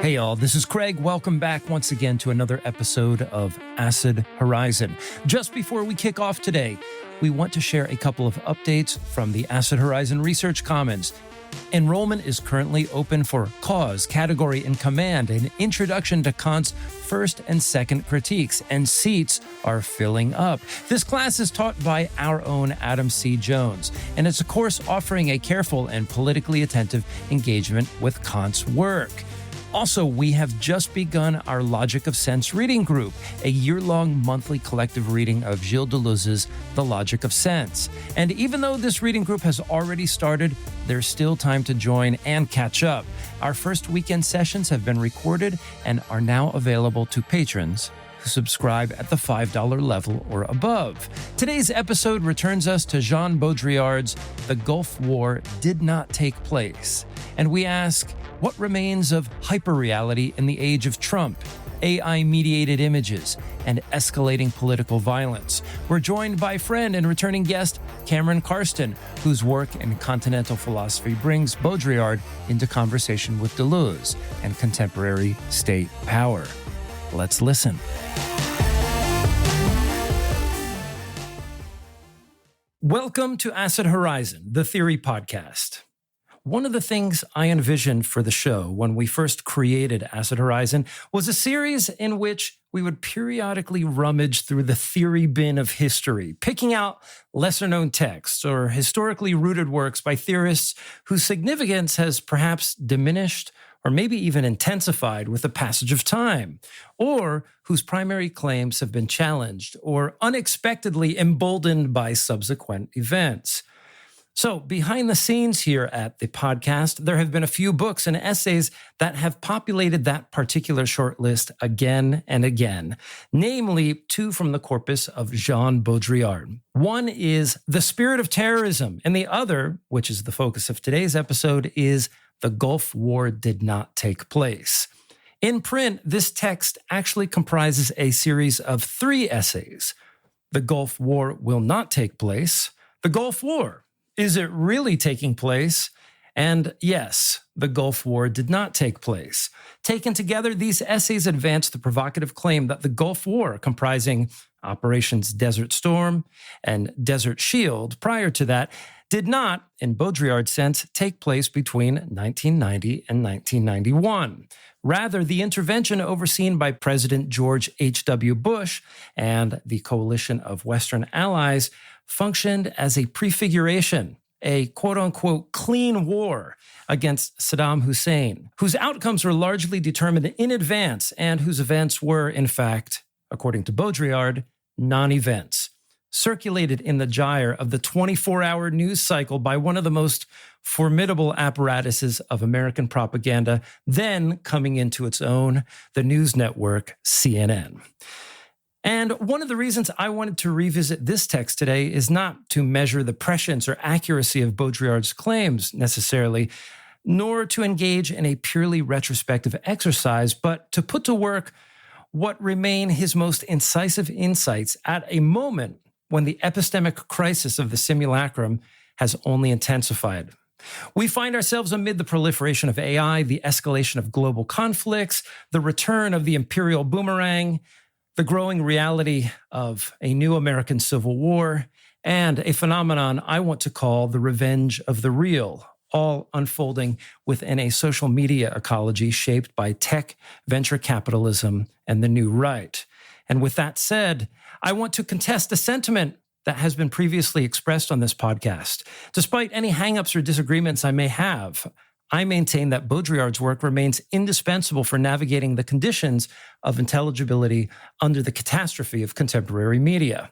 Hey y'all, this is Craig. Welcome back once again to another episode of Acid Horizon. Just before we kick off today, we want to share a couple of updates from the Acid Horizon Research Commons. Enrollment is currently open for Cause, Category, and Command, an introduction to Kant's first and second critiques, and seats are filling up. This class is taught by our own Adam C. Jones, and it's a course offering a careful and politically attentive engagement with Kant's work. Also, we have just begun our Logic of Sense reading group, a year-long monthly collective reading of Gilles Deleuze's The Logic of Sense. And even though this reading group has already started, there's still time to join and catch up. Our first weekend sessions have been recorded and are now available to patrons who subscribe at the $5 level or above. Today's episode returns us to Jean Baudrillard's The Gulf War Did Not Take Place. And we ask, what remains of hyperreality in the age of Trump, AI-mediated images, and escalating political violence? We're joined by friend and returning guest Cameron Carsten, whose work in continental philosophy brings Baudrillard into conversation with Deleuze and contemporary state power. Let's listen. Welcome to Acid Horizon, the Theory Podcast. One of the things I envisioned for the show when we first created Acid Horizon was a series in which we would periodically rummage through the theory bin of history, picking out lesser-known texts or historically rooted works by theorists whose significance has perhaps diminished or maybe even intensified with the passage of time, or whose primary claims have been challenged or unexpectedly emboldened by subsequent events. So behind the scenes here at the podcast, there have been a few books and essays that have populated that particular short list again and again, namely two from the corpus of Jean Baudrillard. One is The Spirit of Terrorism, and the other, which is the focus of today's episode, is The Gulf War Did Not Take Place. In print, this text actually comprises a series of 3 essays. The Gulf War Will Not Take Place, The Gulf War. Is it really taking place? And yes, the Gulf War did not take place. Taken together, these essays advance the provocative claim that the Gulf War, comprising Operations Desert Storm and Desert Shield prior to that, did not, in Baudrillard's sense, take place between 1990 and 1991. Rather, the intervention overseen by President George H.W. Bush and the coalition of Western allies functioned as a prefiguration, a quote-unquote clean war against Saddam Hussein, whose outcomes were largely determined in advance and whose events were, in fact, according to Baudrillard, non-events, circulated in the gyre of the 24-hour news cycle by one of the most formidable apparatuses of American propaganda, then coming into its own, the news network CNN. And one of the reasons I wanted to revisit this text today is not to measure the prescience or accuracy of Baudrillard's claims necessarily, nor to engage in a purely retrospective exercise, but to put to work what remain his most incisive insights at a moment when the epistemic crisis of the simulacrum has only intensified. We find ourselves amid the proliferation of AI, the escalation of global conflicts, the return of the imperial boomerang, the growing reality of a new American Civil War, and a phenomenon I want to call the revenge of the real, all unfolding within a social media ecology shaped by tech, venture capitalism, and the new right. And with that said, I want to contest a sentiment that has been previously expressed on this podcast. Despite any hangups or disagreements I may have, I maintain that Baudrillard's work remains indispensable for navigating the conditions of intelligibility under the catastrophe of contemporary media.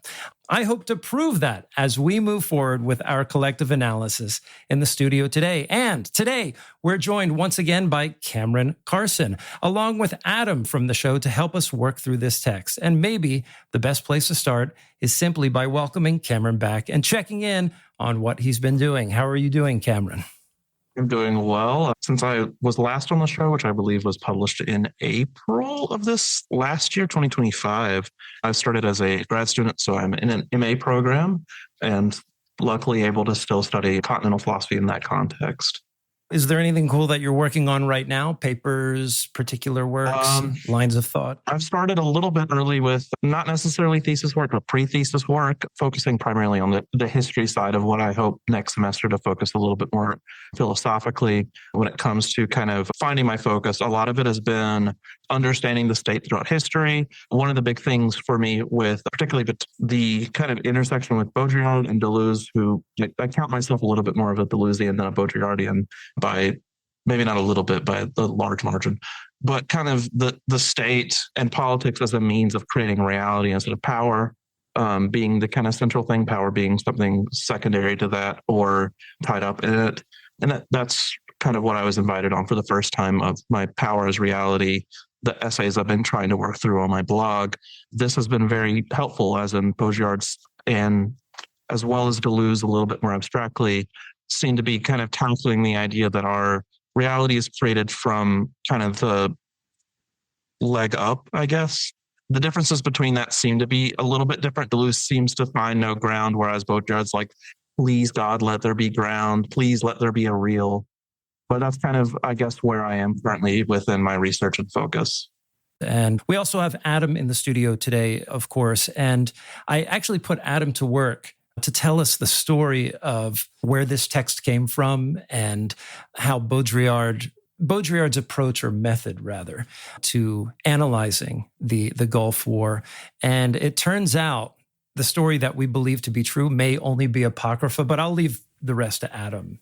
I hope to prove that as we move forward with our collective analysis in the studio today. And today, we're joined once again by Cameron Carsten, along with Adam from the show to help us work through this text. And maybe the best place to start is simply by welcoming Cameron back and checking in on what he's been doing. How are you doing, Cameron? I'm doing well. Since I was last on the show, which I believe was published in April of this last year, 2025, I started as a grad student, so I'm in an MA program and luckily able to still study continental philosophy in that context. Is there anything cool that you're working on right now? Papers, particular works, lines of thought? I've started a little bit early with not necessarily thesis work, but pre-thesis work, focusing primarily on the history side of what I hope next semester to focus a little bit more philosophically when it comes to kind of finding my focus. A lot of it has been understanding the state throughout history. One of the big things for me with particularly the kind of intersection with Baudrillard and Deleuze, who I count myself a little bit more of a Deleuzian than a Baudrillardian by maybe not a little bit, by a large margin, but kind of the state and politics as a means of creating reality instead of power being the kind of central thing, power being something secondary to that or tied up in it. And that's kind of what I was invited on for the first time of my Power as Reality, the essays I've been trying to work through on my blog. This has been very helpful, as in Baudrillard's and as well as Deleuze a little bit more abstractly, seem to be kind of tackling the idea that our reality is created from kind of the leg up, I guess. The differences between that seem to be a little bit different. Deleuze seems to find no ground, whereas Baudrillard's like, please, God, let there be ground. Please let there be a real. But that's kind of, I guess, where I am currently within my research and focus. And we also have Adam in the studio today, of course. And I actually put Adam to work to tell us the story of where this text came from and how Baudrillard's approach or method, rather, to analyzing the Gulf War. And it turns out the story that we believe to be true may only be Apocrypha, but I'll leave the rest to Adam.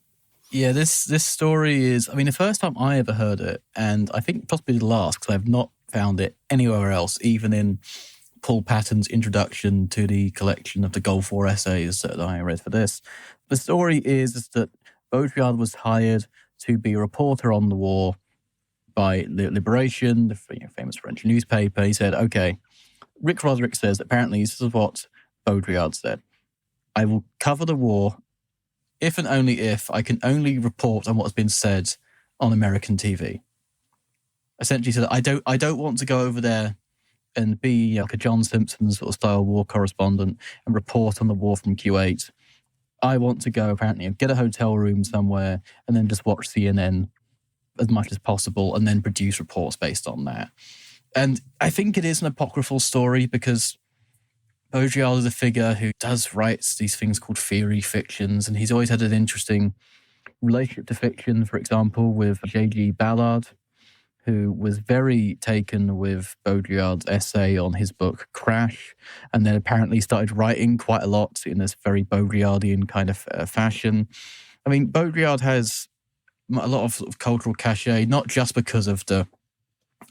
Yeah, this story is, I mean, the first time I ever heard it, and I think possibly the last, because I've not found it anywhere else, even in Paul Patton's introduction to the collection of the Gulf War essays that I read for this. The story is that Baudrillard was hired to be a reporter on the war by Liberation, the famous French newspaper. He said, okay, Rick Roderick says, apparently this is what Baudrillard said. I will cover the war if and only if I can only report on what's been said on American TV. Essentially said, I don't want to go over there and be like a John Simpson sort of style war correspondent and report on the war from Kuwait. I want to go, apparently, get a hotel room somewhere and then just watch CNN as much as possible and then produce reports based on that. And I think it is an apocryphal story because Baudrillard is a figure who does write these things called theory fictions, and he's always had an interesting relationship to fiction, for example, with J.G. Ballard, who was very taken with Baudrillard's essay on his book Crash, and then apparently started writing quite a lot in this very Baudrillardian kind of fashion. I mean, Baudrillard has a lot of, sort of cultural cachet, not just because of the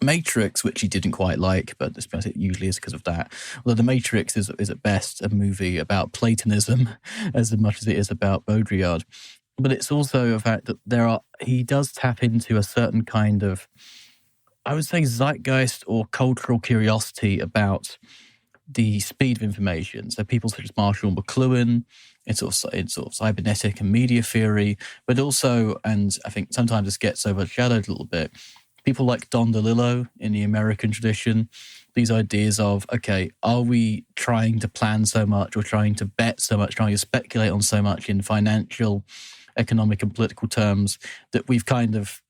Matrix, which he didn't quite like, but I suppose it usually is because of that. Although The Matrix is at best a movie about Platonism as much as it is about Baudrillard. But it's also a fact that he does tap into a certain kind of, I would say, zeitgeist or cultural curiosity about the speed of information. So people such as Marshall McLuhan, in sort of cybernetic and media theory, but also, and I think sometimes this gets overshadowed a little bit, people like Don DeLillo in the American tradition, these ideas of, okay, are we trying to plan so much or trying to bet so much, trying to speculate on so much in financial, economic and political terms that we've kind of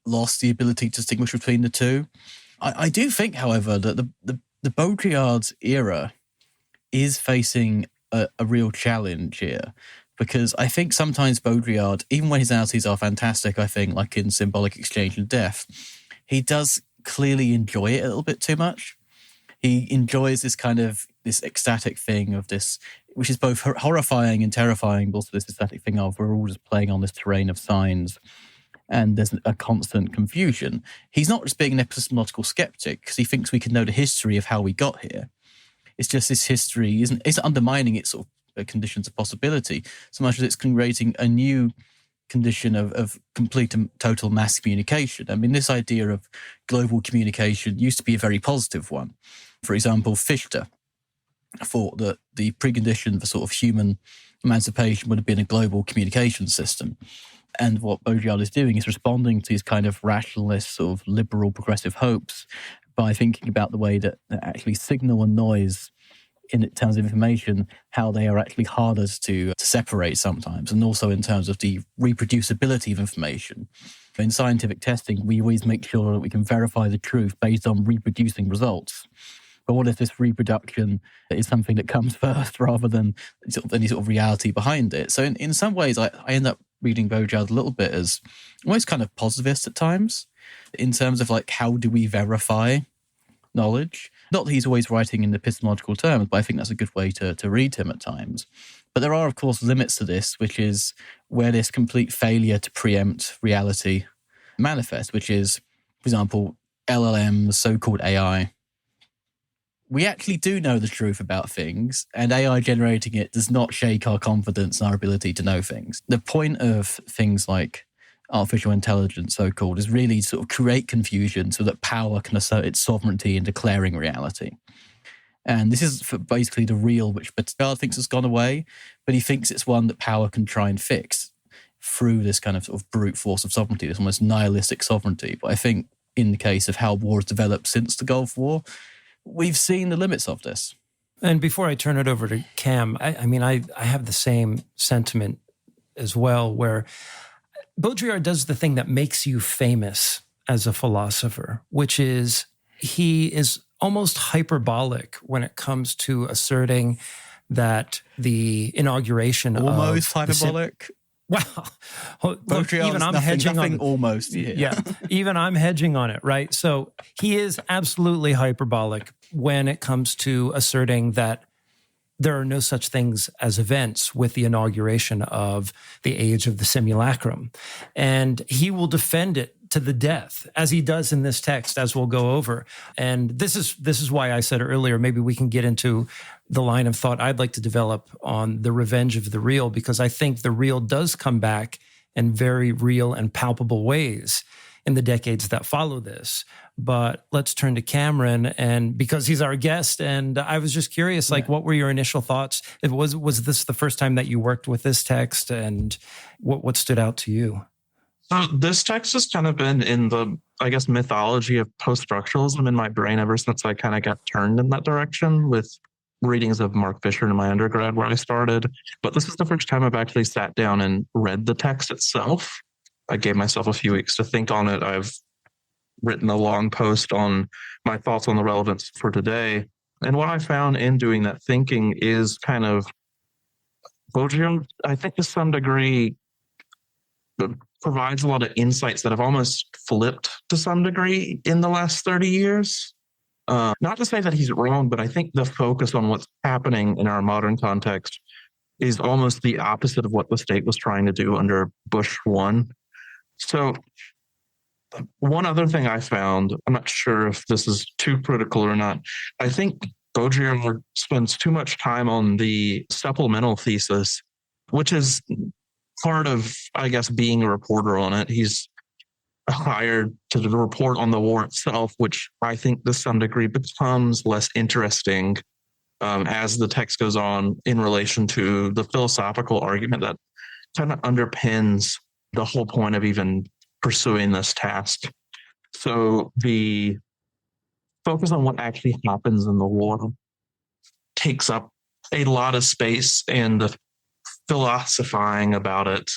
lost the ability to distinguish between the two? I do think, however, that the Baudrillard era is facing a real challenge here. Because I think sometimes Baudrillard, even when his analyses are fantastic, I think, like in Symbolic Exchange and Death, he does clearly enjoy it a little bit too much. He enjoys this kind of, this ecstatic thing of this, which is both horrifying and terrifying, but also this ecstatic thing of we're all just playing on this terrain of signs and there's a constant confusion. He's not just being an epistemological skeptic because he thinks we can know the history of how we got here. It's just this history isn't undermining its sort of conditions of possibility, so much as it's creating a new condition of complete and total mass communication. I mean, this idea of global communication used to be a very positive one. For example, Fichte thought that the precondition for sort of human emancipation would have been a global communication system. And what Baudrillard is doing is responding to these kind of rationalist, sort of liberal, progressive hopes by thinking about the way that actually signal and noise in terms of information, how they are actually harder to separate sometimes, and also in terms of the reproducibility of information. In scientific testing, we always make sure that we can verify the truth based on reproducing results. But what if this reproduction is something that comes first rather than any sort of reality behind it? So in some ways, I end up reading Baudrillard a little bit as almost kind of positivist at times, in terms of like, how do we verify knowledge? Not that he's always writing in epistemological terms, but I think that's a good way to read him at times. But there are, of course, limits to this, which is where this complete failure to preempt reality manifests, which is, for example, LLMs, so-called AI. We actually do know the truth about things, and AI generating it does not shake our confidence in our ability to know things. The point of things like artificial intelligence, so-called, is really sort of create confusion so that power can assert its sovereignty in declaring reality. And this is for basically the real, which Baudrillard thinks has gone away, but he thinks it's one that power can try and fix through this kind of sort of brute force of sovereignty, this almost nihilistic sovereignty. But I think in the case of how war has developed since the Gulf War, we've seen the limits of this. And before I turn it over to Cam, I have the same sentiment as well, where Baudrillard does the thing that makes you famous as a philosopher, which is he is almost hyperbolic when it comes to asserting that the inauguration almost hyperbolic. Wow. Look, even I'm nothing, hedging nothing on almost. Yeah, even I'm hedging on it, right? So he is absolutely hyperbolic when it comes to asserting that there are no such things as events with the inauguration of the age of the simulacrum. And he will defend it to the death, as he does in this text, as we'll go over. And this is why I said earlier, maybe we can get into the line of thought I'd like to develop on the revenge of the real, because I think the real does come back in very real and palpable ways in the decades that follow this. But let's turn to Cameron, and because he's our guest, and I was just curious, what were your initial thoughts? Was this the first time that you worked with this text, and what stood out to you? So this text has kind of been in the, I guess, mythology of post-structuralism in my brain ever since I kind of got turned in that direction with readings of Mark Fisher in my undergrad where I started. But this is the first time I've actually sat down and read the text itself. I gave myself a few weeks to think on it. I've written a long post on my thoughts on the relevance for today. And what I found in doing that thinking is kind of Baudrillard, I think to some degree, provides a lot of insights that have almost flipped to some degree in the last 30 years. Not to say that he's wrong, but I think the focus on what's happening in our modern context is almost the opposite of what the state was trying to do under Bush 1. So one other thing I found, I'm not sure if this is too critical or not, I think Baudrillard spends too much time on the supplemental thesis, which is part of, I guess, being a reporter on it. He's hired to report on the war itself, which I think to some degree becomes less interesting as the text goes on in relation to the philosophical argument that kind of underpins the whole point of even pursuing this task. So the focus on what actually happens in the war takes up a lot of space, and the philosophizing about it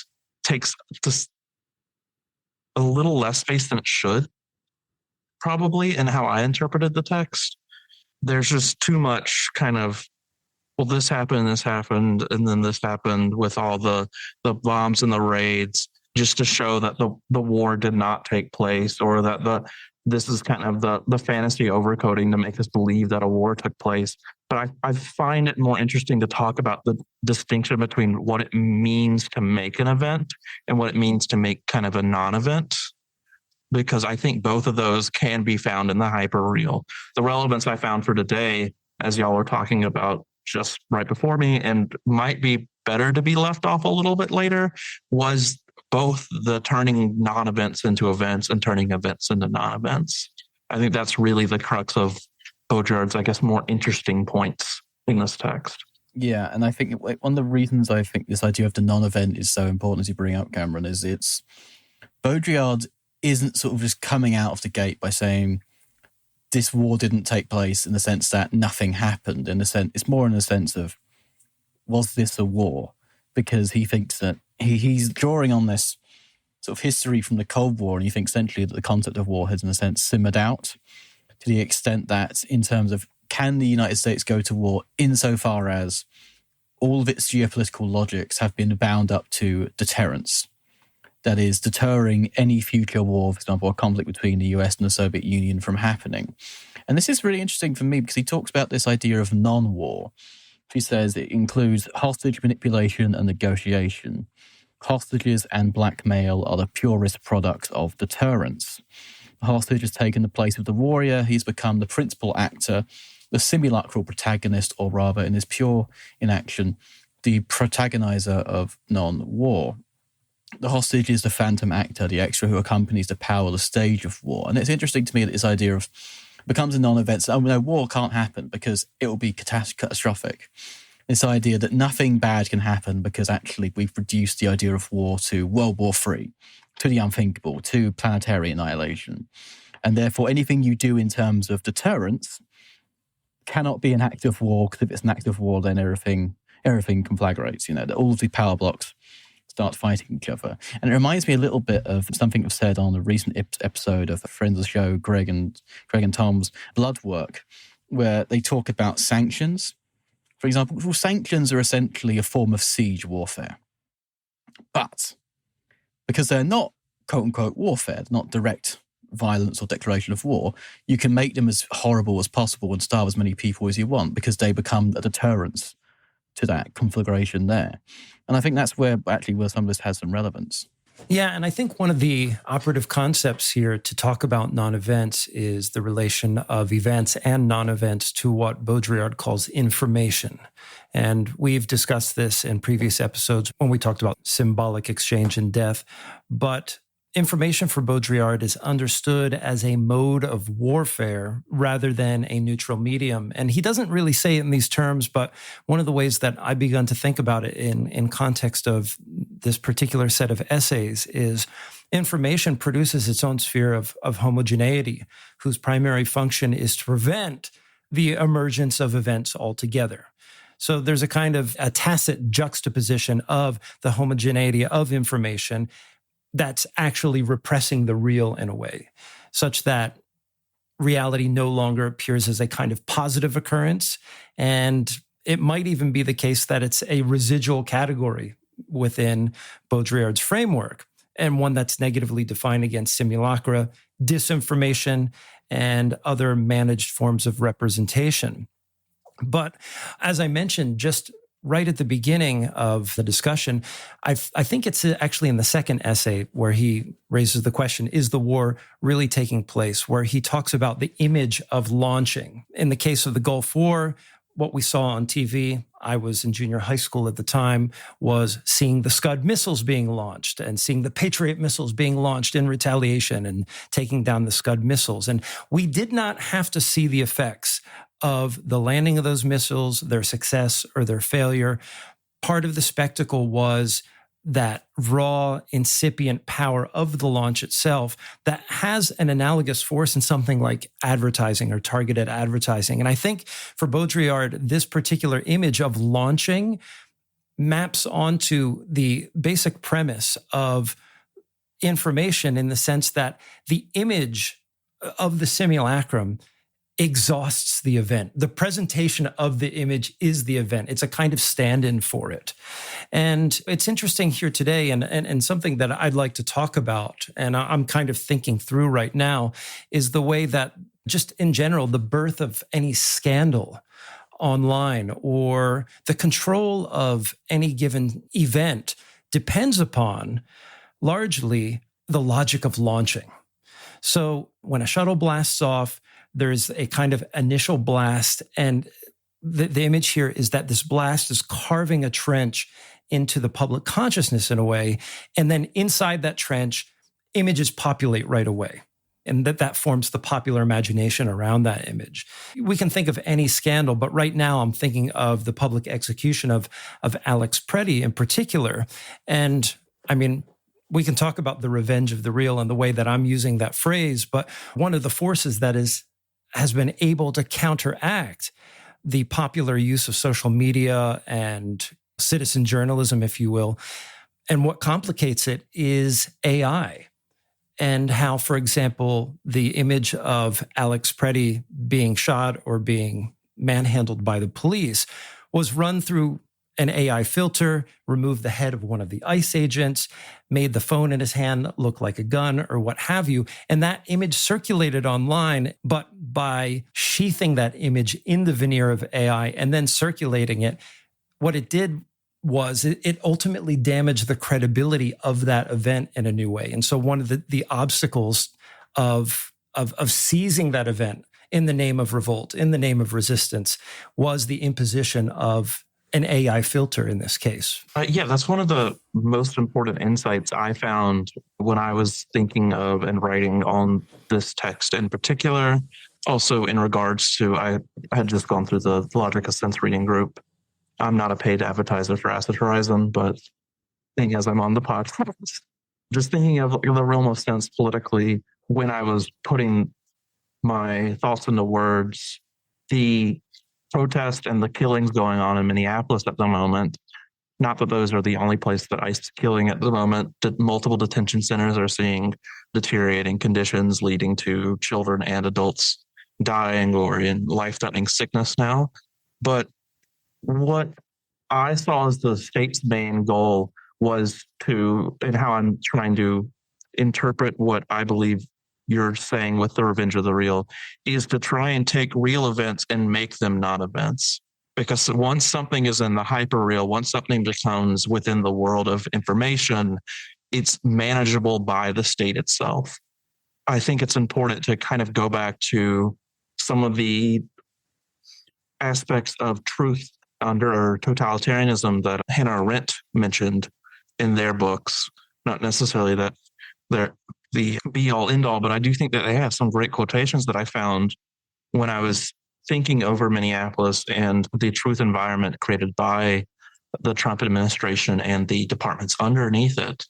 takes just a little less space than it should, probably, in how I interpreted the text. There's just too much kind of, well, this happened, and then this happened with all the bombs and the raids, just to show that the war did not take place, or that this is kind of the fantasy overcoating to make us believe that a war took place. But I find it more interesting to talk about the distinction between what it means to make an event and what it means to make kind of a non-event, because I think both of those can be found in the hyperreal. The relevance I found for today, as y'all were talking about just right before me, and might be better to be left off a little bit later, was both the turning non-events into events and turning events into non-events. I think that's really the crux of Baudrillard's, I guess, more interesting points in this text. Yeah, and I think one of the reasons I think this idea of the non-event is so important, as you bring up, Cameron, is Baudrillard isn't sort of just coming out of the gate by saying this war didn't take place in the sense that nothing happened. In the sense, it's more in the sense of, was this a war? Because he thinks that he's drawing on this sort of history from the Cold War, and he thinks essentially that the concept of war has, in a sense, simmered out to the extent that, in terms of, can the United States go to war insofar as all of its geopolitical logics have been bound up to deterrence? That is, deterring any future war, for example, a conflict between the US and the Soviet Union from happening. And this is really interesting for me because he talks about this idea of non-war. He says it includes hostage manipulation and negotiation. Hostages and blackmail are the purest products of deterrence. The hostage has taken the place of the warrior. He's become the principal actor, the simulacral protagonist, or rather, in his pure inaction, the protagonizer of non-war. The hostage is the phantom actor, the extra who accompanies the power, the stage of war. And it's interesting to me that this idea of becomes a non-event. So, no, war can't happen because it will be catastrophic. This idea that nothing bad can happen because actually we've reduced the idea of war to World War III, to the unthinkable, to planetary annihilation. And therefore, anything you do in terms of deterrence cannot be an act of war, because if it's an act of war, then everything conflagrates. All of the power blocks start fighting each other. And it reminds me a little bit of something I've said on a recent episode of friends of the show, Greg and Tom's Blood Work, where they talk about sanctions. For example, well, sanctions are essentially a form of siege warfare. But because they're not quote-unquote warfare, not direct violence or declaration of war, you can make them as horrible as possible and starve as many people as you want because they become a deterrence to that conflagration there. And I think that's where some of this has some relevance. Yeah, and I think one of the operative concepts here to talk about non-events is the relation of events and non-events to what Baudrillard calls information. And we've discussed this in previous episodes when we talked about symbolic exchange and death. But information for Baudrillard is understood as a mode of warfare rather than a neutral medium. And he doesn't really say it in these terms, but one of the ways that I've begun to think about it in context of this particular set of essays is information produces its own sphere of homogeneity, whose primary function is to prevent the emergence of events altogether. So there's a kind of a tacit juxtaposition of the homogeneity of information that's actually repressing the real in a way, such that reality no longer appears as a kind of positive occurrence. And it might even be the case that it's a residual category within Baudrillard's framework, and one that's negatively defined against simulacra, disinformation, and other managed forms of representation. But as I mentioned, just right at the beginning of the discussion, I think it's actually in the second essay where he raises the question, is the war really taking place? Where he talks about the image of launching. In the case of the Gulf War, what we saw on TV, I was in junior high school at the time, was seeing the Scud missiles being launched and seeing the Patriot missiles being launched in retaliation and taking down the Scud missiles. And we did not have to see the effects of the landing of those missiles, their success or their failure. Part of the spectacle was that raw, incipient power of the launch itself that has an analogous force in something like advertising or targeted advertising. And I think for Baudrillard, this particular image of launching maps onto the basic premise of information in the sense that the image of the simulacrum exhausts the event. The presentation of the image is the event. It's a kind of stand-in for it. And it's interesting here today, and something that I'd like to talk about, and I'm kind of thinking through right now, is the way that just in general, the birth of any scandal online or the control of any given event depends upon largely the logic of launching. So when a shuttle blasts off, there's a kind of initial blast, and the image here is that this blast is carving a trench into the public consciousness in a way, and then inside that trench, images populate right away, and that forms the popular imagination around that image. We can think of any scandal, but right now I'm thinking of the public execution of Alex Preddy in particular, and I mean, we can talk about the revenge of the real and the way that I'm using that phrase, but one of the forces that is has been able to counteract the popular use of social media and citizen journalism, if you will. And what complicates it is AI, and how, for example, the image of Alex Preddy being shot or being manhandled by the police was run through an AI filter, removed the head of one of the ICE agents, made the phone in his hand look like a gun or what have you. And that image circulated online, but by sheathing that image in the veneer of AI and then circulating it, what it did was it ultimately damaged the credibility of that event in a new way. And so one of the obstacles of seizing that event in the name of revolt, in the name of resistance, was the imposition of an AI filter in this case. Yeah, that's one of the most important insights I found when I was thinking of and writing on this text in particular. Also in regards to, I had just gone through the Logic of Sense reading group. I'm not a paid advertiser for Acid Horizon, but thinking as I'm on the podcast, just thinking of the realm of sense politically, when I was putting my thoughts into words, the protest and the killings going on in Minneapolis at the moment, not that those are the only place that ICE is killing at the moment. Multiple detention centers are seeing deteriorating conditions leading to children and adults dying or in life-threatening sickness now. But what I saw as the state's main goal was to, and how I'm trying to interpret what I believe you're saying with the Revenge of the Real, is to try and take real events and make them non-events. Because once something is in the hyperreal, once something becomes within the world of information, it's manageable by the state itself. I think it's important to kind of go back to some of the aspects of truth under totalitarianism that Hannah Arendt mentioned in their books. Not necessarily that they're the be-all, end-all, but I do think that they have some great quotations that I found when I was thinking over Minneapolis and the truth environment created by the Trump administration and the departments underneath it.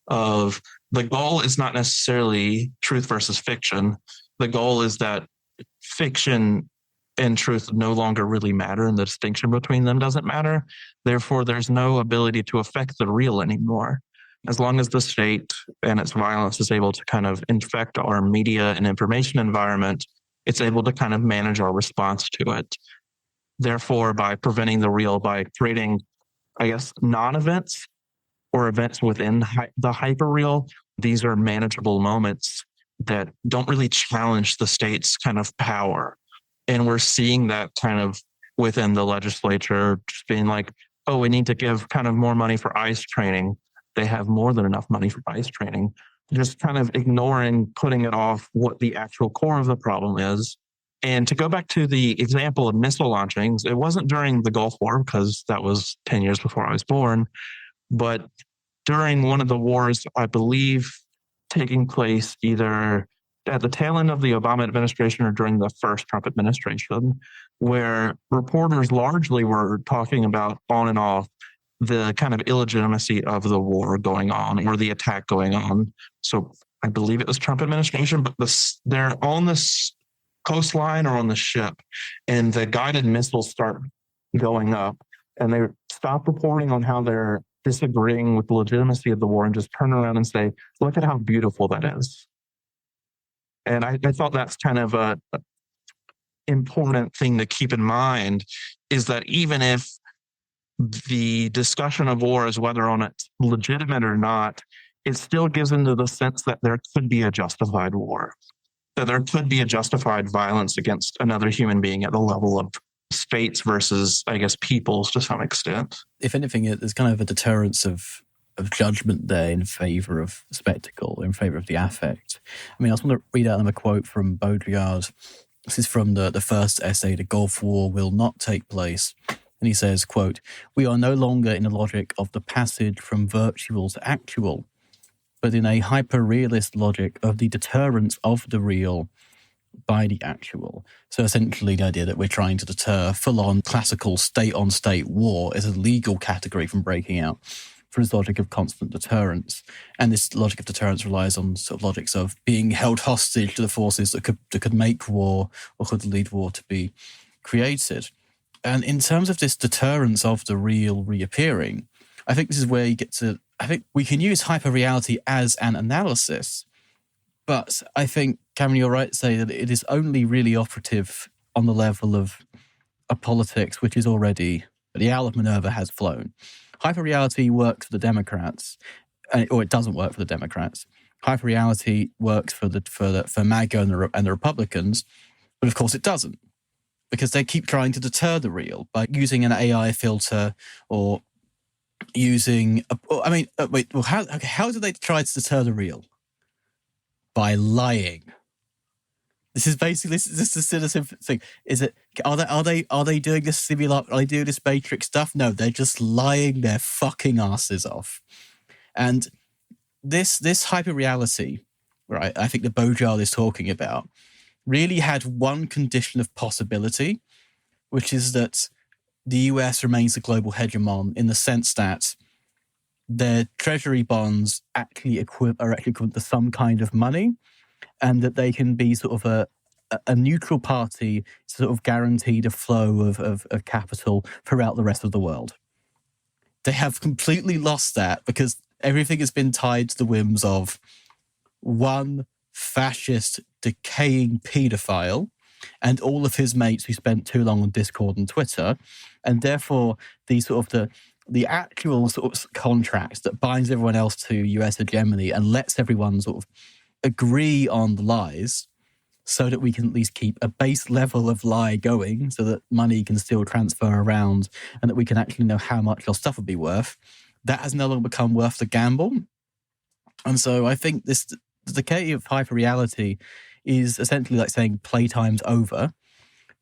Of the goal is not necessarily truth versus fiction. The goal is that fiction and truth no longer really matter, and the distinction between them doesn't matter. Therefore, there's no ability to affect the real anymore. As long as the state and its violence is able to kind of infect our media and information environment, it's able to kind of manage our response to it. Therefore, by preventing the real, by creating, I guess, non-events or events within the hyperreal, these are manageable moments that don't really challenge the state's kind of power. And we're seeing that kind of within the legislature, just being like, oh, we need to give kind of more money for ICE training. They have more than enough money for ICE training. Just kind of ignoring, putting it off what the actual core of the problem is. And to go back to the example of missile launchings, it wasn't during the Gulf War, because that was 10 years before I was born, but during one of the wars, I believe, taking place either at the tail end of the Obama administration or during the first Trump administration, where reporters largely were talking about on and off the kind of illegitimacy of the war going on or the attack going on. So I believe it was Trump administration, but they're on this coastline or on the ship, and the guided missiles start going up, and they stop reporting on how they're disagreeing with the legitimacy of the war and just turn around and say, look at how beautiful that is. And I thought that's kind of a important thing to keep in mind, is that even if the discussion of war is whether or not it's legitimate or not, it still gives into the sense that there could be a justified war, that there could be a justified violence against another human being at the level of states versus, I guess, peoples to some extent. If anything, there's kind of a deterrence of judgment there in favor of spectacle, in favor of the affect. I mean, I just want to read out another quote from Baudrillard. This is from the first essay, The Gulf War Will Not Take Place. And he says, quote, "We are no longer in the logic of the passage from virtual to actual, but in a hyper-realist logic of the deterrence of the real by the actual." So essentially the idea that we're trying to deter full-on classical state-on-state war is a legal category from breaking out. for this logic of constant deterrence. And this logic of deterrence relies on sort of logics of being held hostage to the forces that could make war or could lead war to be created. And in terms of this deterrence of the real reappearing, I think this is where you get to, I think we can use hyperreality as an analysis, but I think, Cameron, you're right to say that it is only really operative on the level of a politics which is already, the owl of Minerva has flown. Hyperreality works for the Democrats, or it doesn't work for the Democrats. Hyperreality works for MAGA and the Republicans, but of course it doesn't, because they keep trying to deter the real by using an AI filter or using. How do they try to deter the real? By lying. This is basically this is the thing. Is it? Are they doing this simulacrum? Are they doing this matrix stuff? No, they're just lying their fucking asses off. And this hyperreality, right? I think that Baudrillard is talking about, really had one condition of possibility, which is that the US remains the global hegemon in the sense that their treasury bonds are actually equivalent to some kind of money, and that they can be sort of a neutral party to sort of guarantee the flow of capital throughout the rest of the world. They have completely lost that because everything has been tied to the whims of one fascist, decaying paedophile and all of his mates who spent too long on Discord and Twitter, and therefore the actual sort of contract that binds everyone else to US hegemony and lets everyone sort of agree on the lies so that we can at least keep a base level of lie going so that money can still transfer around and that we can actually know how much your stuff would be worth. That has no longer become worth the gamble. And so I think the decay of hyperreality is essentially like saying playtime's over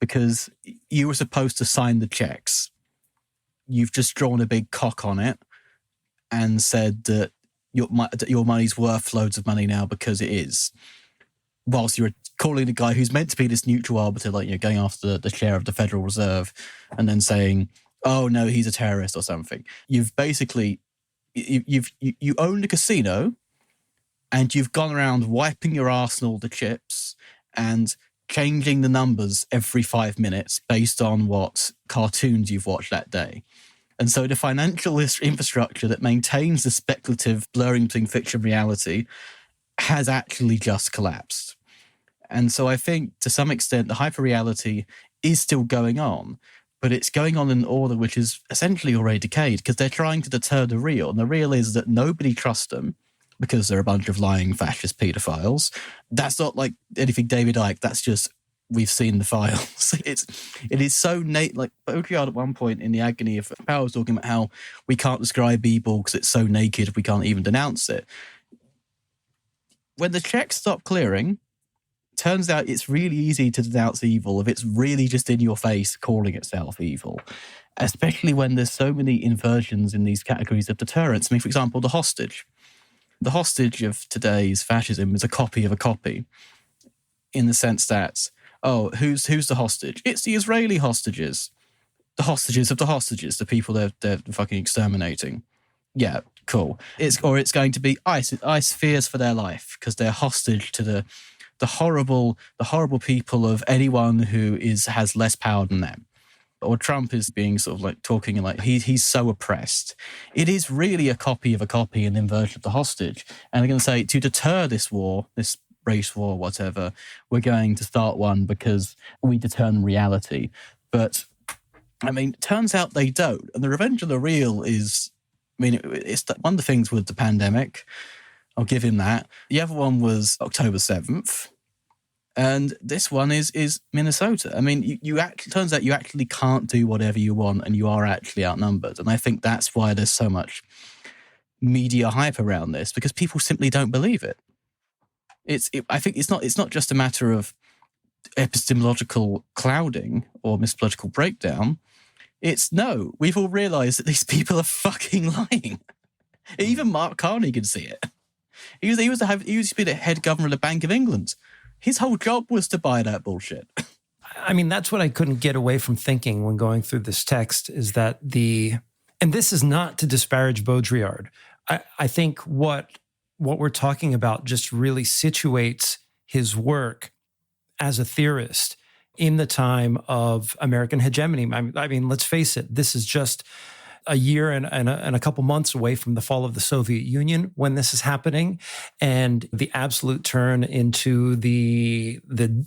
because you were supposed to sign the checks. You've just drawn a big cock on it and said that your money's worth loads of money now because it is. Whilst you're calling the guy who's meant to be this neutral arbiter, like going after the chair of the Federal Reserve and then saying, oh no, he's a terrorist or something. You've basically, you own the casino and you've gone around wiping your arsenal the chips and changing the numbers every 5 minutes based on what cartoons you've watched that day. And so the financial infrastructure that maintains the speculative blurring between fiction and reality has actually just collapsed. And so I think to some extent the hyperreality is still going on, but it's going on in an order which is essentially already decayed because they're trying to deter the real. And the real is that nobody trusts them because they're a bunch of lying fascist paedophiles. That's not like anything David Icke, that's just we've seen the files. It is so naked. Like Baudrillard at one point in the agony of power was talking about how we can't describe evil because it's so naked we can't even denounce it. When the checks stop clearing, turns out it's really easy to denounce evil if it's really just in your face calling itself evil, especially when there's so many inversions in these categories of deterrence. I mean, for example, the hostage. The hostage of today's fascism is a copy of a copy in the sense that, oh, who's the hostage? It's the Israeli hostages. The hostages of the hostages, the people they're fucking exterminating. Yeah, cool. It's going to be ICE. ICE fears for their life because they're hostage to the horrible people of anyone who has less power than them. Or Trump is being sort of like talking like he's so oppressed. It is really a copy of a copy, an inversion of the hostage. And they're going to say, to deter this war, this race war, whatever, we're going to start one because we determine reality. But, I mean, it turns out they don't. And the revenge of the real is, I mean, it's one of the things with the pandemic. I'll give him that. The other one was October 7th. And this one is Minnesota. I mean, turns out you actually can't do whatever you want and you are actually outnumbered. And I think that's why there's so much media hype around this, because people simply don't believe it. I think it's not just a matter of epistemological clouding or mythological breakdown. It's no, we've all realized that these people are fucking lying. Even Mark Carney can see it. He used to be the head governor of the Bank of England. His whole job was to buy that bullshit. I mean, that's what I couldn't get away from thinking when going through this text is that the And this is not to disparage Baudrillard. I think what we're talking about just really situates his work as a theorist in the time of American hegemony. I mean, let's face it, this is just a year and a couple months away from the fall of the Soviet Union when this is happening, and the absolute turn into the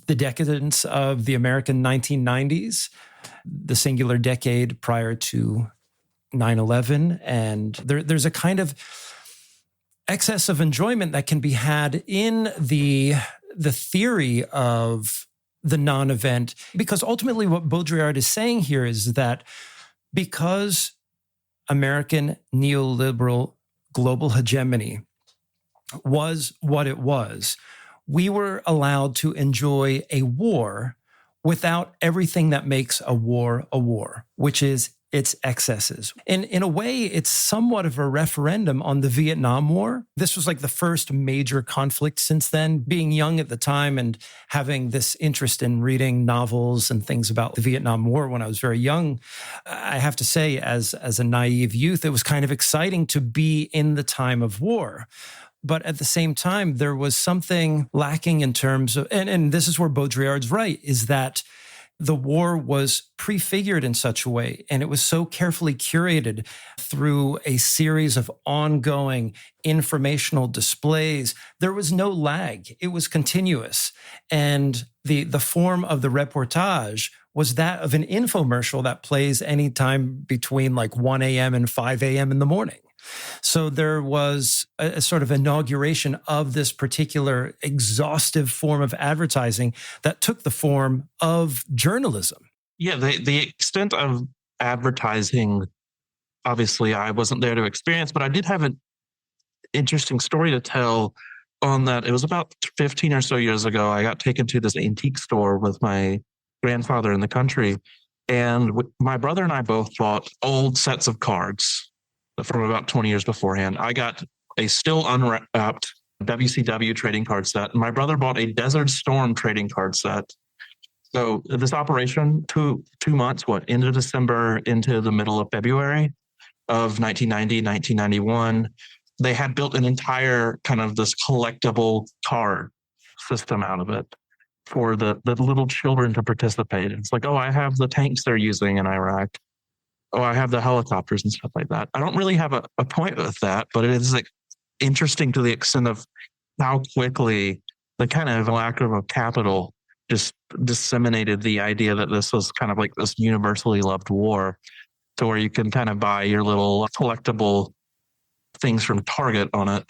decadence of the American 1990s, the singular decade prior to 9/11. And there's a kind of excess of enjoyment that can be had in the theory of the non-event, because ultimately what Baudrillard is saying here is that because American neoliberal global hegemony was what it was, we were allowed to enjoy a war without everything that makes a war, which is its excesses. And in a way, it's somewhat of a referendum on the Vietnam War. This was like the first major conflict since then. Being young at the time and having this interest in reading novels and things about the Vietnam War when I was very young, I have to say, as a naive youth, it was kind of exciting to be in the time of war. But at the same time, there was something lacking in terms of, and this is where Baudrillard's right, is that the war was prefigured in such a way, and it was so carefully curated through a series of ongoing informational displays. There was no lag. It was continuous. And the form of the reportage was that of an infomercial that plays anytime between like 1 a.m. and 5 a.m. in the morning. So there was a sort of inauguration of this particular exhaustive form of advertising that took the form of journalism. Yeah, the extent of advertising, obviously I wasn't there to experience, but I did have an interesting story to tell on that. It was about 15 or so years ago. I got taken to this antique store with my grandfather in the country, and my brother and I both bought old sets of cards from about 20 years beforehand. I got a still unwrapped WCW trading card set. My brother bought a Desert Storm trading card set. So this operation, two months, into December, into the middle of February of 1990, 1991, they had built an entire kind of this collectible card system out of it for the little children to participate. It's like, oh, I have the tanks they're using in Iraq. Oh, I have the helicopters and stuff like that. I don't really have a point with that, but it is like interesting to the extent of how quickly the kind of simulacrum of capital just disseminated the idea that this was kind of like this universally loved war, to where you can kind of buy your little collectible things from Target on it.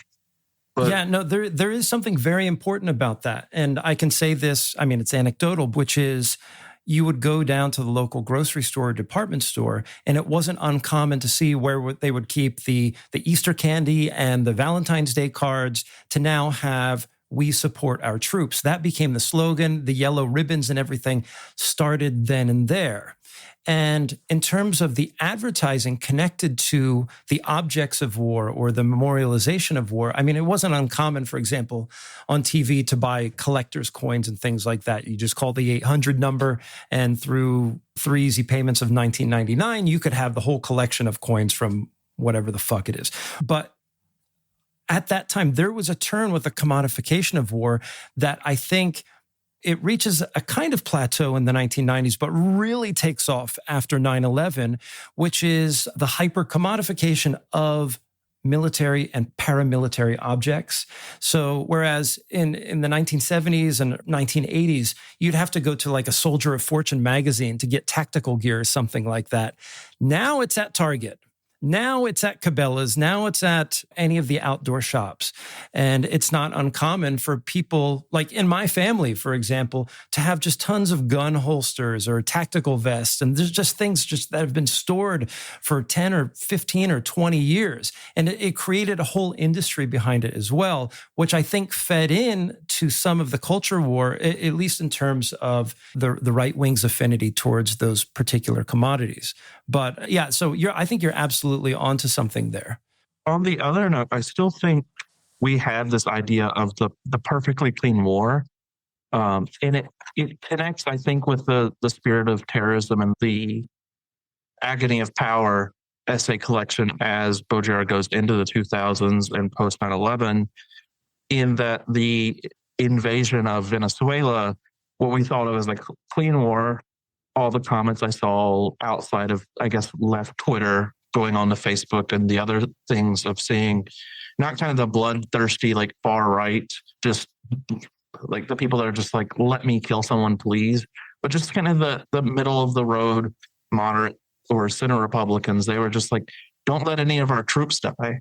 But yeah, no, there is something very important about that. And I can say this, I mean, it's anecdotal, which is you would go down to the local grocery store or department store, and it wasn't uncommon to see where they would keep the Easter candy and the Valentine's Day cards to now have "We support our troops." That became the slogan. The yellow ribbons and everything started then and there. And in terms of the advertising connected to the objects of war or the memorialization of war, I mean, it wasn't uncommon, for example, on TV to buy collector's coins and things like that. You just call the 800 number, and through 3 easy payments of $19.99, you could have the whole collection of coins from whatever the fuck it is. But at that time, there was a turn with the commodification of war that I think it reaches a kind of plateau in the 1990s, but really takes off after 9/11, which is the hyper-commodification of military and paramilitary objects. So whereas in the 1970s and 1980s, you'd have to go to like a Soldier of Fortune magazine to get tactical gear or something like that. Now it's at Target. Now it's at Cabela's. Now it's at any of the outdoor shops. And it's not uncommon for people, like in my family, for example, to have just tons of gun holsters or tactical vests. And there's just things just that have been stored for 10 or 15 or 20 years. And it created a whole industry behind it as well, which I think fed in to some of the culture war, at least in terms of the right wing's affinity towards those particular commodities. But yeah, so I think you're absolutely onto something there. on the other note, I still think we have this idea of the perfectly clean war. And it connects, I think, with the spirit of terrorism and the agony of power essay collection as Baudrillard goes into the 2000s and post 9/11, in that the invasion of Venezuela, what we thought of as like clean war, all the comments I saw outside of, I guess, left Twitter, going on to Facebook and the other things of seeing not kind of the bloodthirsty, like far right, just like the people that are just like, let me kill someone, please. But just kind of the middle of the road, moderate or center Republicans, they were just like, don't let any of our troops die.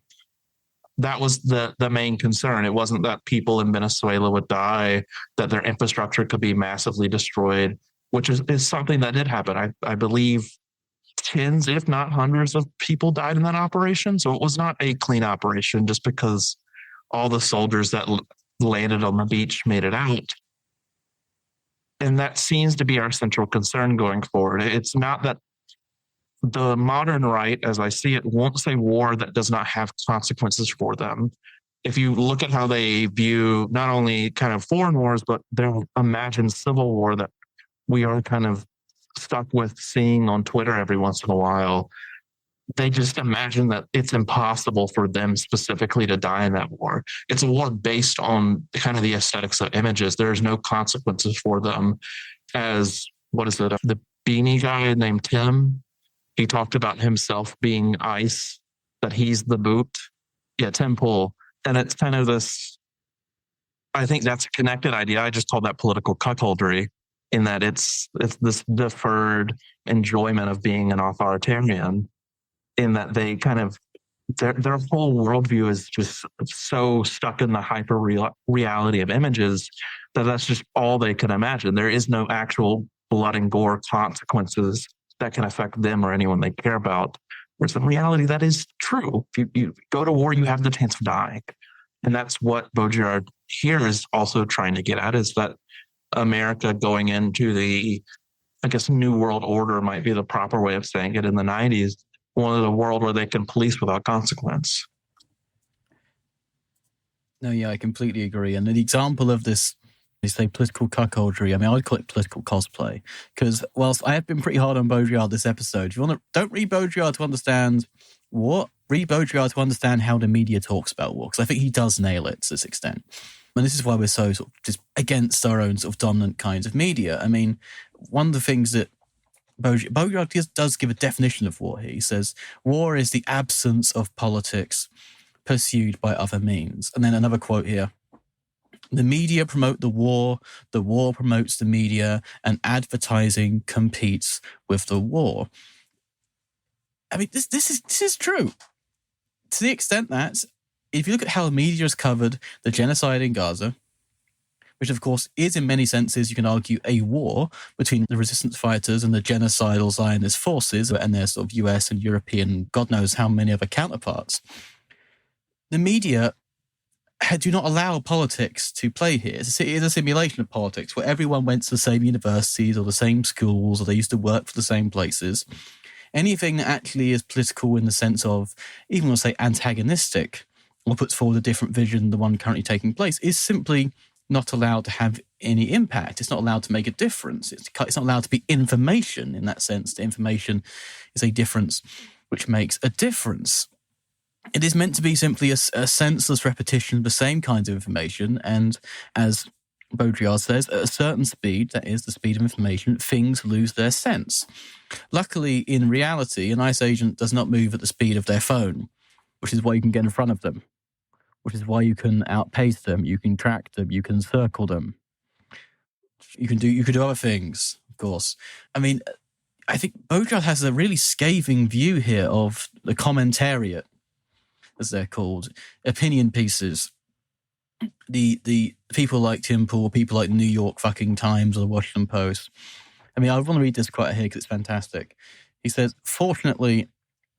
That was the main concern. It wasn't that people in Venezuela would die, that their infrastructure could be massively destroyed, which is something that did happen. I believe tens, if not hundreds of people died in that operation. So it was not a clean operation just because all the soldiers that landed on the beach made it out. And that seems to be our central concern going forward. It's not that the modern right, as I see it, won't say war that does not have consequences for them. If you look at how they view not only kind of foreign wars, but their imagined civil war that we are kind of stuck with seeing on Twitter every once in a while, they just imagine that it's impossible for them specifically to die in that war. It's a war based on kind of the aesthetics of images. There's no consequences for them. As, what is it, the beanie guy named Tim, he talked about himself being ice, that he's the boot. Yeah, Tim Pool. And it's kind of this, I think that's a connected idea. I just call that political cuckoldry, in that it's this deferred enjoyment of being an authoritarian, in that they kind of, their whole worldview is just so stuck in the hyper reality of images that that's just all they can imagine. There is no actual blood and gore consequences that can affect them or anyone they care about. Whereas in reality, that is true. If you go to war, you have the chance of dying. And that's what Baudrillard here is also trying to get at, is that America going into the, I guess, New World Order might be the proper way of saying it, in the 90s, one of the world where they can police without consequence. No, yeah, I completely agree. And the example of this, you say political cuckoldry, I mean, I would call it political cosplay. Because whilst I have been pretty hard on Baudrillard this episode, if you want to, don't read Baudrillard to understand war, read Baudrillard to understand how the media talks about war. Because I think he does nail it to this extent. And this is why we're so sort of just against our own sort of dominant kinds of media. I mean, one of the things that Baudrillard does give a definition of war here. He says, war is the absence of politics pursued by other means. And then another quote here. The media promote the war promotes the media, and advertising competes with the war. I mean, this is true. To the extent that, if you look at how the media has covered the genocide in Gaza, which of course is in many senses, you can argue, a war between the resistance fighters and the genocidal Zionist forces and their sort of US and European, God knows how many other counterparts. The media do not allow politics to play here. It is a simulation of politics where everyone went to the same universities or the same schools, or they used to work for the same places. Anything that actually is political in the sense of, even we'll say antagonistic, or puts forward a different vision than the one currently taking place, is simply not allowed to have any impact. It's not allowed to make a difference. It's not allowed to be information in that sense. The information is a difference which makes a difference. It is meant to be simply a senseless repetition of the same kinds of information, and as Baudrillard says, at a certain speed, that is the speed of information, things lose their sense. Luckily, in reality, an ICE agent does not move at the speed of their phone, which is why you can get in front of them, which is why you can outpace them, you can track them, you can circle them. You can do other things, of course. I mean, I think Baudrillard has a really scathing view here of the commentariat, as they're called, opinion pieces. The people like Tim Pool, people like the New York fucking Times or the Washington Post. I mean, I want to read this quote here because it's fantastic. He says, fortunately,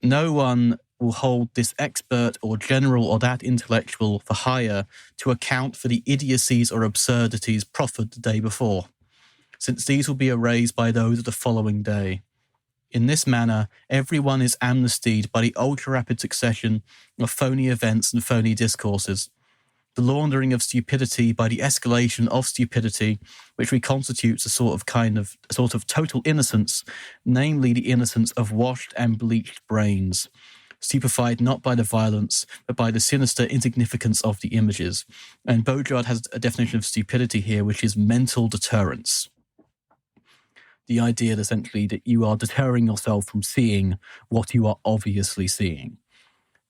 no one will hold this expert or general or that intellectual for hire to account for the idiocies or absurdities proffered the day before, since these will be erased by those of the following day. In this manner, everyone is amnestied by the ultra-rapid succession of phony events and phony discourses. the laundering of stupidity by the escalation of stupidity, which reconstitutes a sort of total innocence, namely the innocence of washed and bleached brains, stupefied not by the violence, but by the sinister insignificance of the images. And Baudrillard has a definition of stupidity here, which is mental deterrence. The idea that essentially that you are deterring yourself from seeing what you are obviously seeing.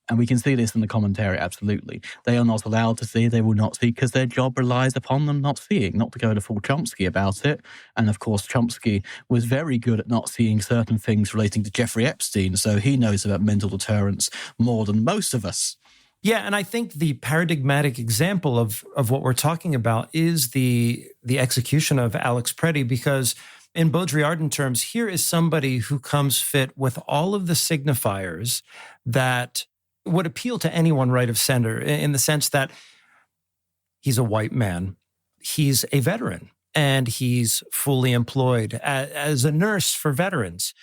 And we can see this in the commentary, absolutely. They are not allowed to see, they will not see, because their job relies upon them not seeing, not to go to full Chomsky about it. And of course, Chomsky was very good at not seeing certain things relating to Jeffrey Epstein, so he knows about mental deterrence more than most of us. Yeah, and I think the paradigmatic example of what we're talking about is the execution of Alex Preddy, because in Baudrillardian terms, here is somebody who comes fit with all of the signifiers that would appeal to anyone right of center, in the sense that he's a white man, he's a veteran, and he's fully employed as a nurse for veterans.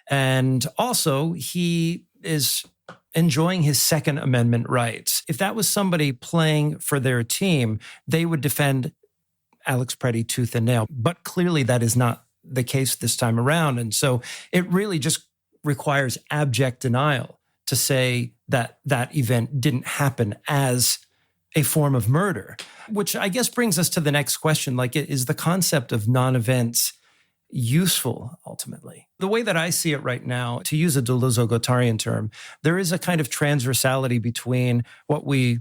And also, he is enjoying his Second Amendment rights. If that was somebody playing for their team, they would defend Alex Preddy tooth and nail. But clearly that is not the case this time around. And so it really just requires abject denial to say that that event didn't happen as a form of murder, which I guess brings us to the next question. Like, is the concept of non-events useful ultimately? The way that I see it right now, to use a Deleuze-Guattarian term, there is a kind of transversality between what we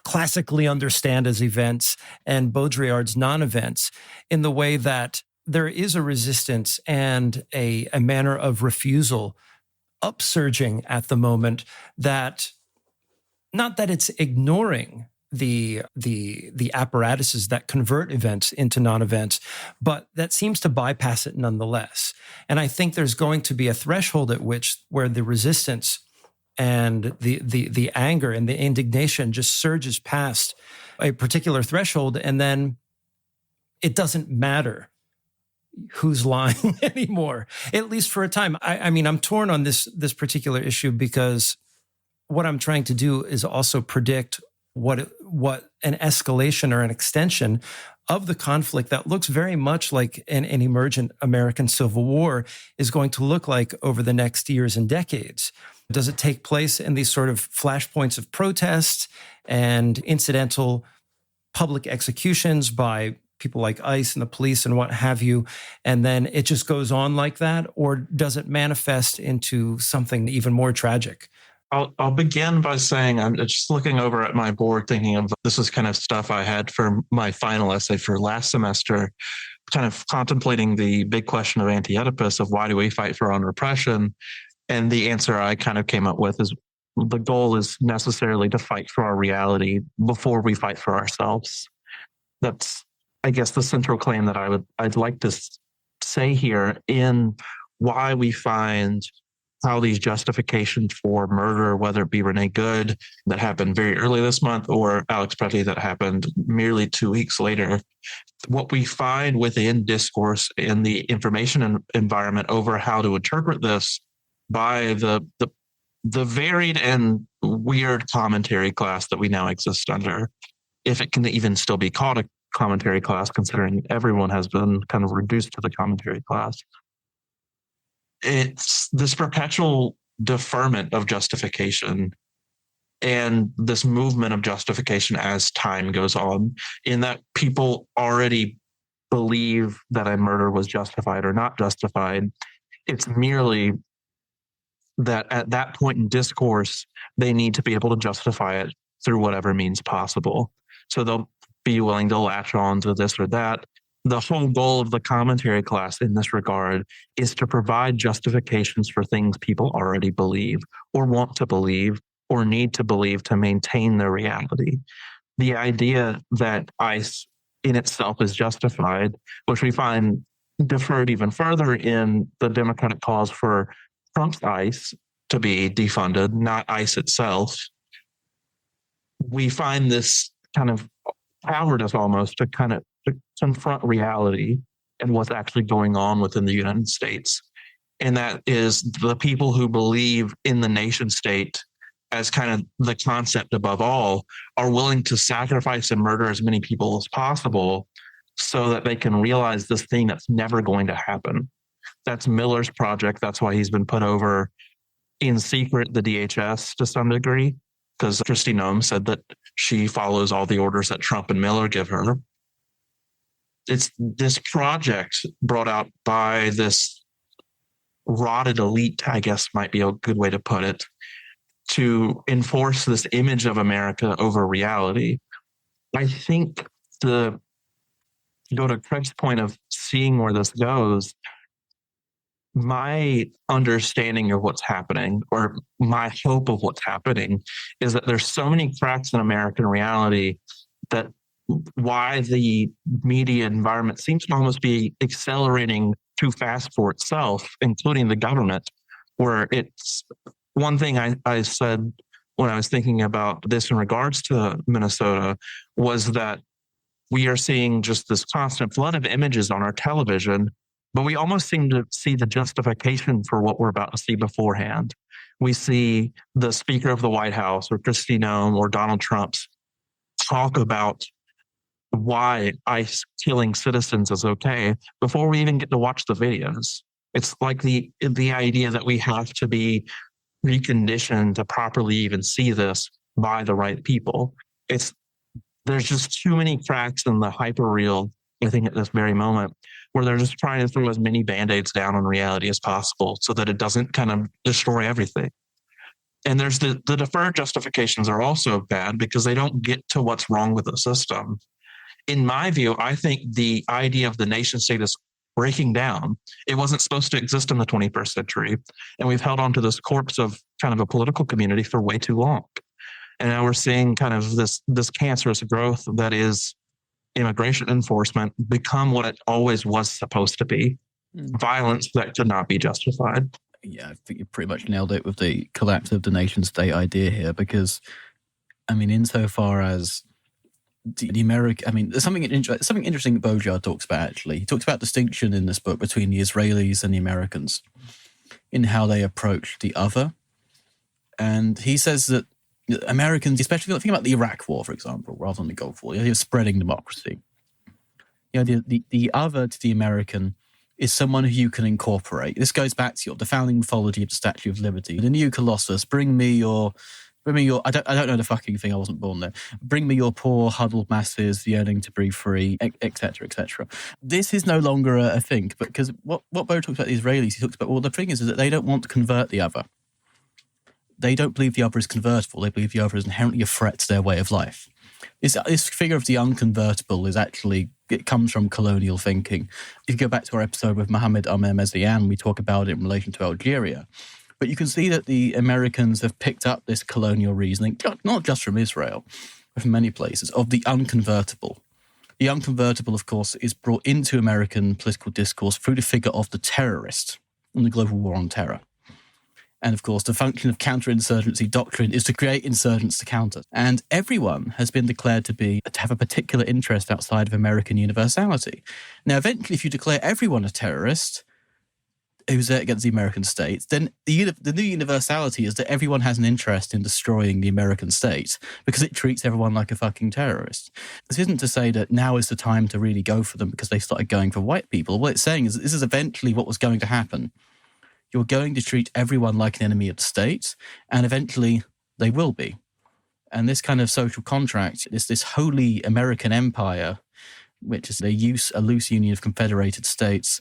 classically understand as events and Baudrillard's non-events, in the way that there is a resistance and a manner of refusal upsurging at the moment, that not that it's ignoring the apparatuses that convert events into non-events, but that seems to bypass it nonetheless. And I think there's going to be a threshold at which where the resistance and the anger and the indignation just surges past a particular threshold, and then it doesn't matter who's lying anymore, at least for a time. I mean, I'm torn on this particular issue, because what I'm trying to do is also predict what an escalation or an extension of the conflict that looks very much like an emergent American Civil War is going to look like over the next years and decades. Does it take place in these sort of flashpoints of protest and incidental public executions by people like ICE and the police and what have you, and then it just goes on like that? Or does it manifest into something even more tragic? I'll begin by saying I'm just looking over at my board, thinking of this is kind of stuff I had for my final essay for last semester, kind of contemplating the big question of anti-Oedipus, of why do we fight for repression? And the answer I kind of came up with is the goal is necessarily to fight for our reality before we fight for ourselves. That's, I guess, the central claim that I'd like to say here in why we find how these justifications for murder, whether it be Renee Good that happened very early this month or Alex Preddy that happened merely 2 weeks later, what we find within discourse in the information environment over how to interpret this by the varied and weird commentary class that we now exist under, if it can even still be called a commentary class, considering everyone has been kind of reduced to the commentary class. It's this perpetual deferment of justification and this movement of justification as time goes on, in that people already believe that a murder was justified or not justified. It's merely that at that point in discourse, they need to be able to justify it through whatever means possible. So they'll be willing to latch on to this or that. The whole goal of the commentary class in this regard is to provide justifications for things people already believe or want to believe or need to believe to maintain their reality. The idea that ICE in itself is justified, which we find deferred even further in the Democratic calls for Trump's ICE to be defunded, not ICE itself. We find this kind of cowardice almost to kind of confront reality and what's actually going on within the United States. And that is the people who believe in the nation state as kind of the concept above all, are willing to sacrifice and murder as many people as possible so that they can realize this thing that's never going to happen. That's Miller's project. That's why he's been put over in secret, the DHS, to some degree, because Kristi Noem said that she follows all the orders that Trump and Miller give her. It's this project brought out by this rotted elite, I guess might be a good way to put it, to enforce this image of America over reality. I think to go to Craig's point of seeing where this goes, my understanding of what's happening, or my hope of what's happening, is that there's so many cracks in American reality that why the media environment seems to almost be accelerating too fast for itself, including the government, where it's one thing I said when I was thinking about this in regards to Minnesota was that we are seeing just this constant flood of images on our television, but we almost seem to see the justification for what we're about to see beforehand. We see the Speaker of the White House or Kristi Noem or Donald Trump talk about why ICE killing citizens is okay before we even get to watch the videos. It's like the idea that we have to be reconditioned to properly even see this by the right people. There's just too many cracks in the hyperreal, I think, at this very moment, where they're just trying to throw as many band-aids down on reality as possible so that it doesn't kind of destroy everything. And there's the deferred justifications are also bad because they don't get to what's wrong with the system. In my view, I think the idea of the nation state is breaking down. It wasn't supposed to exist in the 21st century. And we've held on to this corpse of kind of a political community for way too long. And now we're seeing kind of this cancerous growth that is immigration enforcement become what it always was supposed to be. Violence that could not be justified. Yeah, I think you pretty much nailed it with the collapse of the nation state idea here, because, I mean, insofar as the American, I mean, there's something interesting that Baudrillard talks about, actually. He talks about distinction in this book between the Israelis and the Americans in how they approach the other. And he says that Americans, especially think about the Iraq War, for example, rather than the Gulf War, the idea of spreading democracy. The idea the other to the American is someone who you can incorporate. This goes back to the founding mythology of the Statue of Liberty. The new Colossus, bring me your I don't know the fucking thing, I wasn't born there. Bring me your poor huddled masses yearning to breathe free, etc., etc. This is no longer a thing, because what Bo talks about the Israelis, he talks about, well, the thing is that they don't want to convert the other. They don't believe the other is convertible. They believe the other is inherently a threat to their way of life. This figure of the unconvertible it comes from colonial thinking. If you go back to our episode with Mohammed Ahmed-Mezian, we talk about it in relation to Algeria. But you can see that the Americans have picked up this colonial reasoning, not just from Israel, but from many places, of the unconvertible. The unconvertible, of course, is brought into American political discourse through the figure of the terrorist in the global war on terror. And, of course, the function of counterinsurgency doctrine is to create insurgents to counter. And everyone has been declared to have a particular interest outside of American universality. Now, eventually, if you declare everyone a terrorist who's there against the American state, then the new universality is that everyone has an interest in destroying the American state because it treats everyone like a fucking terrorist. This isn't to say that now is the time to really go for them because they started going for white people. What it's saying is that this is eventually what was going to happen. You're going to treat everyone like an enemy of the state, and eventually they will be. And this kind of social contract, this holy American empire, which is a loose union of confederated states,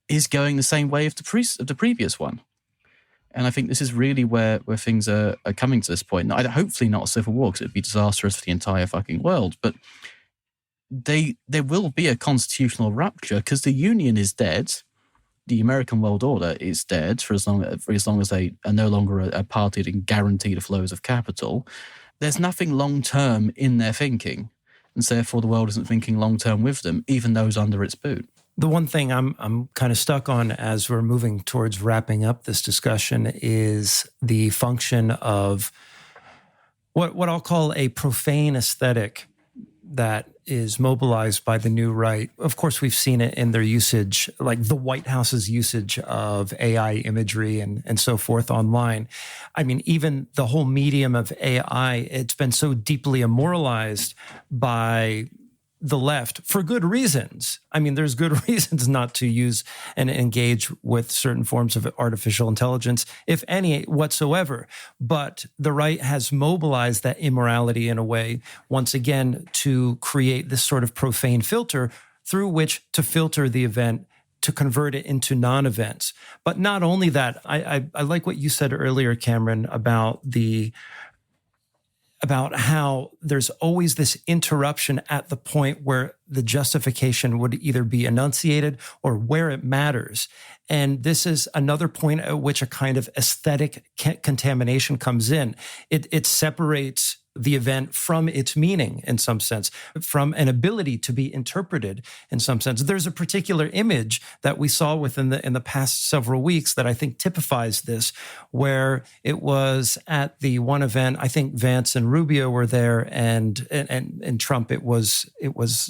is going the same way of the previous one. And I think this is really where things are coming to this point. Now, hopefully not a civil war, because it would be disastrous for the entire fucking world, but there will be a constitutional rupture because the Union is dead. The American world order is dead for as long as they are no longer a party that can guarantee the flows of capital. There's nothing long-term in their thinking, and so therefore the world isn't thinking long-term with them, even those under its boot. The one thing I'm kind of stuck on as we're moving towards wrapping up this discussion is the function of what I'll call a profane aesthetic that is mobilized by the new right. Of course, we've seen it in their usage, like the White House's usage of AI imagery and so forth online. I mean, even the whole medium of AI, it's been so deeply immoralized by the left for good reasons. I mean, there's good reasons not to use and engage with certain forms of artificial intelligence, if any whatsoever. But the right has mobilized that immorality in a way, once again, to create this sort of profane filter through which to filter the event, to convert it into non-events. But not only that, I like what you said earlier, Cameron, about how there's always this interruption at the point where the justification would either be enunciated or where it matters. And this is another point at which a kind of aesthetic contamination comes in. It separates the event from its meaning in some sense, from an ability to be interpreted in some sense. There's a particular image that we saw in the past several weeks that I think typifies this, where it was at the one event, I think Vance and Rubio were there, and Trump, it was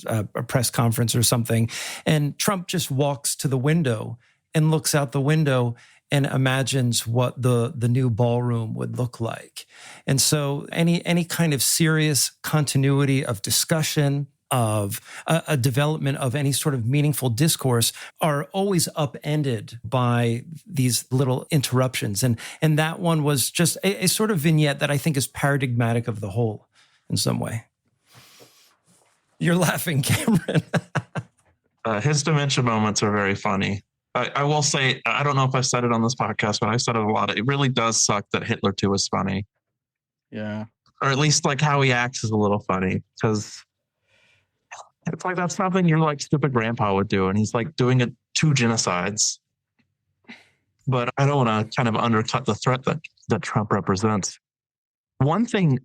a press conference or something, and Trump just walks to the window and looks out the window and imagines what the new ballroom would look like. And so any kind of serious continuity of discussion, of a development of any sort of meaningful discourse are always upended by these little interruptions. And that one was just a sort of vignette that I think is paradigmatic of the whole in some way. You're laughing, Cameron. His dementia moments are very funny. I will say, I don't know if I've said it on this podcast, but I've said it a lot. It really does suck that Hitler too is funny. Yeah. Or at least like how he acts is a little funny, because it's like that's something your like stupid grandpa would do. And he's like doing it 2 genocides. But I don't want to kind of undercut the threat that Trump represents. One thing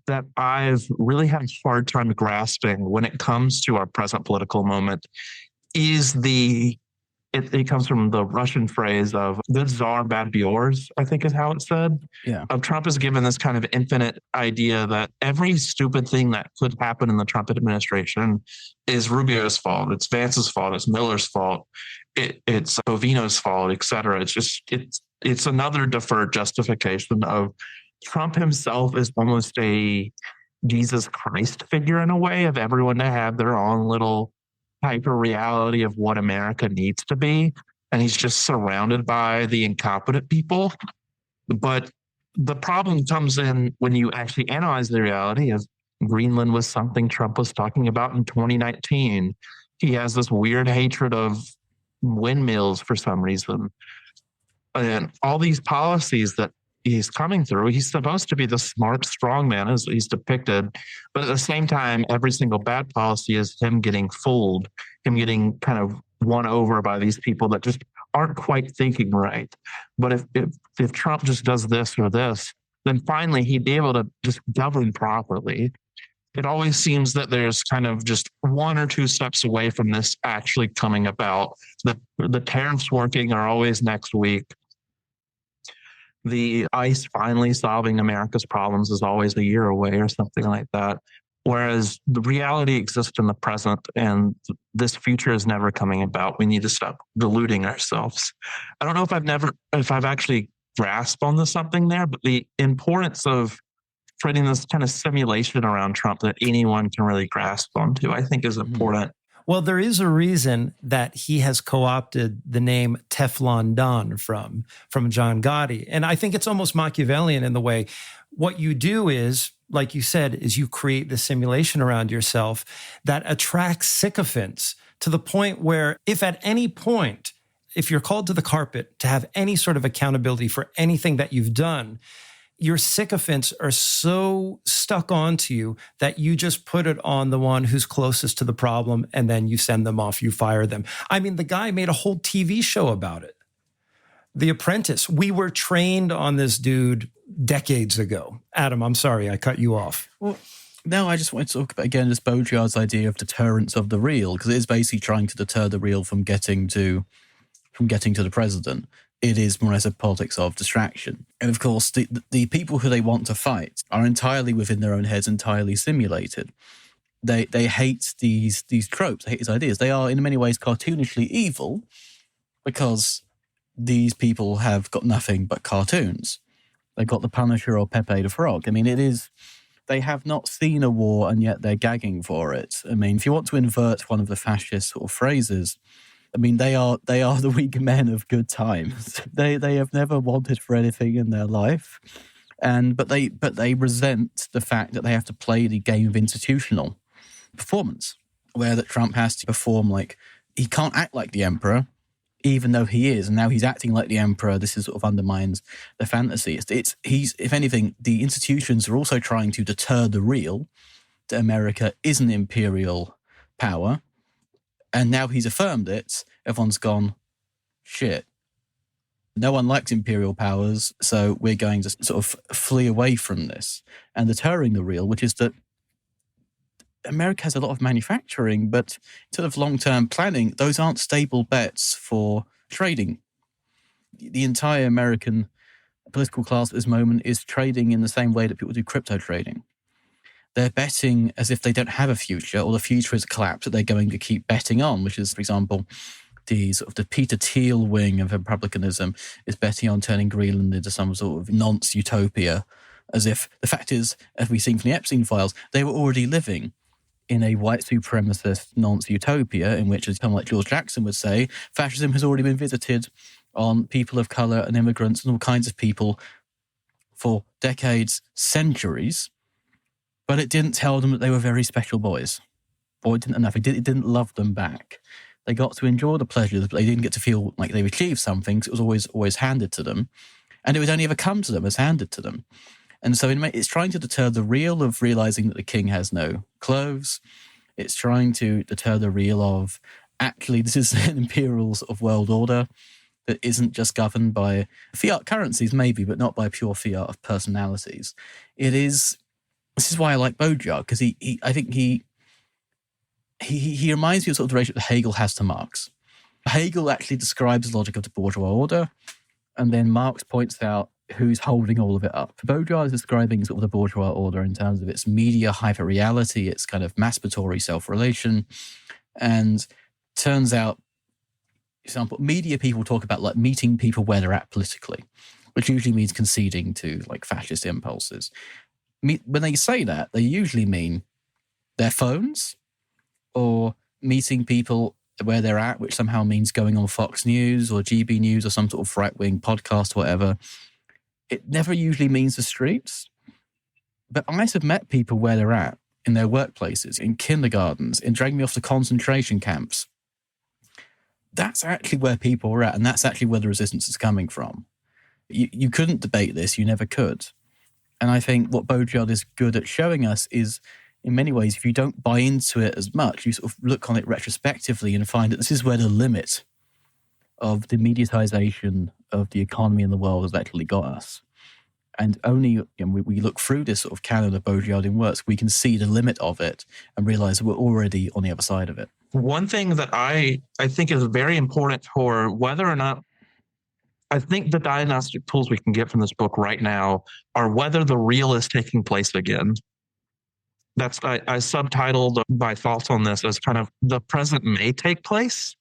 that I've really had a hard time grasping when it comes to our present political moment is it comes from the Russian phrase of "good czar, bad yours," I think is how it's said. Yeah. Trump is given this kind of infinite idea that every stupid thing that could happen in the Trump administration is Rubio's fault. It's Vance's fault. It's Miller's fault. It's Bovino's fault, et cetera. It's another deferred justification of Trump himself is almost a Jesus Christ figure in a way, of everyone to have their own little hyper reality of what America needs to be. And he's just surrounded by the incompetent people. But the problem comes in when you actually analyze the reality of Greenland was something Trump was talking about in 2019. He has this weird hatred of windmills for some reason. And all these policies that he's coming through, he's supposed to be the smart, strong man as he's depicted. But at the same time, every single bad policy is him getting fooled, him getting kind of won over by these people that just aren't quite thinking right. But if Trump just does this or this, then finally he'd be able to just govern properly. It always seems that there's kind of just 1 or 2 steps away from this actually coming about. The tariffs working are always next week. The ICE finally solving America's problems is always a year away or something like that. Whereas the reality exists in the present, and this future is never coming about. We need to stop deluding ourselves. I don't know if I've actually grasped on something there, but the importance of creating this kind of simulation around Trump that anyone can really grasp onto, I think is important. Well, there is a reason that he has co-opted the name Teflon Don from John Gotti. And I think it's almost Machiavellian in the way what you do is, like you said, is you create the simulation around yourself that attracts sycophants to the point where if at any point, if you're called to the carpet to have any sort of accountability for anything that you've done, your sycophants are so stuck onto you that you just put it on the one who's closest to the problem, and then you send them off, you fire them. I mean, the guy made a whole TV show about it. The Apprentice. We were trained on this dude decades ago. Adam, I'm sorry, I cut you off. Well, no, I just want to talk about, again, this Baudrillard's idea of deterrence of the real, because it is basically trying to deter the real from getting to the president. It is more or less a politics of distraction. And of course, the people who they want to fight are entirely within their own heads, entirely simulated. They hate these tropes, they hate these ideas. They are in many ways cartoonishly evil because these people have got nothing but cartoons. They got the Punisher or Pepe the Frog. I mean, they have not seen a war and yet they're gagging for it. I mean, if you want to invert one of the fascist sort of phrases, I mean, they are the weak men of good times. They have never wanted for anything in their life, but they resent the fact that they have to play the game of institutional performance, where that Trump has to perform like he can't act like the emperor, even though he is, and now he's acting like the emperor. This is sort of undermines the fantasy. He's if anything, the institutions are also trying to deter the real. That America is an imperial power. And now he's affirmed it, everyone's gone, shit. No one likes imperial powers, so we're going to sort of flee away from this and deterring the real, which is that America has a lot of manufacturing, but sort of long-term planning, those aren't stable bets for trading. The entire American political class at this moment is trading in the same way that people do crypto trading. They're betting as if they don't have a future, or the future is a collapse that they're going to keep betting on, which is, for example, the Peter Thiel wing of republicanism is betting on turning Greenland into some sort of nonce utopia, as if the fact is, as we've seen from the Epstein files, they were already living in a white supremacist nonce utopia in which, as someone like George Jackson would say, fascism has already been visited on people of colour and immigrants and all kinds of people for decades, centuries, but it didn't tell them that they were very special boys. Or it didn't enough. It didn't love them back. They got to enjoy the pleasures, but they didn't get to feel like they've achieved something because it was always handed to them. And it would only ever come to them as handed to them. And so it's trying to deter the real of realizing that the king has no clothes. It's trying to deter the real of, actually, this is an imperial sort of world order that isn't just governed by fiat currencies, maybe, but not by pure fiat of personalities. This is why I like Baudrillard, because I think he reminds me of sort of the relationship that Hegel has to Marx. Hegel actually describes the logic of the bourgeois order, and then Marx points out who's holding all of it up. Baudrillard is describing sort of the bourgeois order in terms of its media hyperreality, its kind of masturbatory self-relation, and turns out, for example, media people talk about like meeting people where they're at politically, which usually means conceding to like fascist impulses. When they say that, they usually mean their phones or meeting people where they're at, which somehow means going on Fox News or GB News or some sort of right-wing podcast or whatever. It never usually means the streets. But I have met people where they're at, in their workplaces, in kindergartens, in dragging me off to concentration camps. That's actually where people are at, and that's actually where the resistance is coming from. You couldn't debate this, you never could. And I think what Baudrillard is good at showing us is, in many ways, if you don't buy into it as much, you sort of look on it retrospectively and find that this is where the limit of the mediatization of the economy in the world has actually got us. And only when we look through this sort of canon of Baudrillardian works, we can see the limit of it and realize we're already on the other side of it. One thing that I think is very important for whether or not, I think the diagnostic tools we can get from this book right now are whether the real is taking place again. I subtitled my thoughts on this as kind of the present may take place.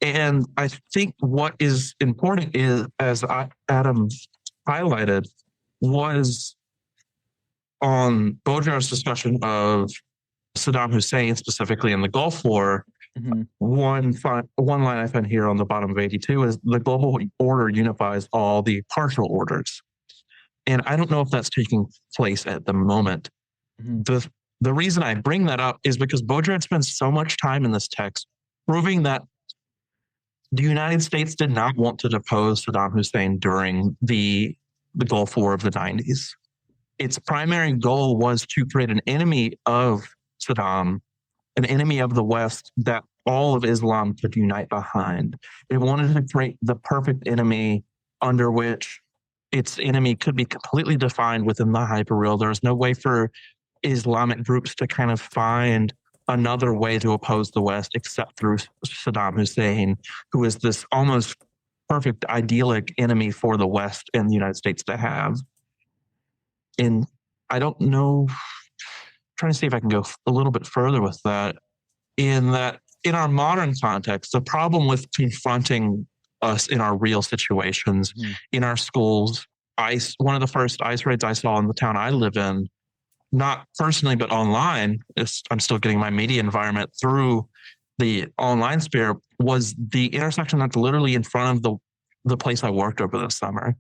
And I think what is important is, as Adam highlighted, was on Baudrillard's discussion of Saddam Hussein, specifically in the Gulf War. Mm-hmm. One line I found here on the bottom of 82 is the global order unifies all the partial orders. And I don't know if that's taking place at the moment. Mm-hmm. The reason I bring that up is because Baudrillard spends so much time in this text proving that the United States did not want to depose Saddam Hussein during the Gulf War of the 90s. Its primary goal was to create an enemy of Saddam, an enemy of the West that all of Islam could unite behind. It wanted to create the perfect enemy under which its enemy could be completely defined within the hyperreal. There was no way for Islamic groups to kind of find another way to oppose the West except through Saddam Hussein, who is this almost perfect idyllic enemy for the West and the United States to have. And I don't know trying to see if I can go a little bit further with that. In our modern context, the problem with confronting us in our real situations, in our schools, one of the first ICE raids I saw in the town I live in, not personally, but online, I'm still getting my media environment through the online sphere, was the intersection that's literally in front of the place I worked over this summer.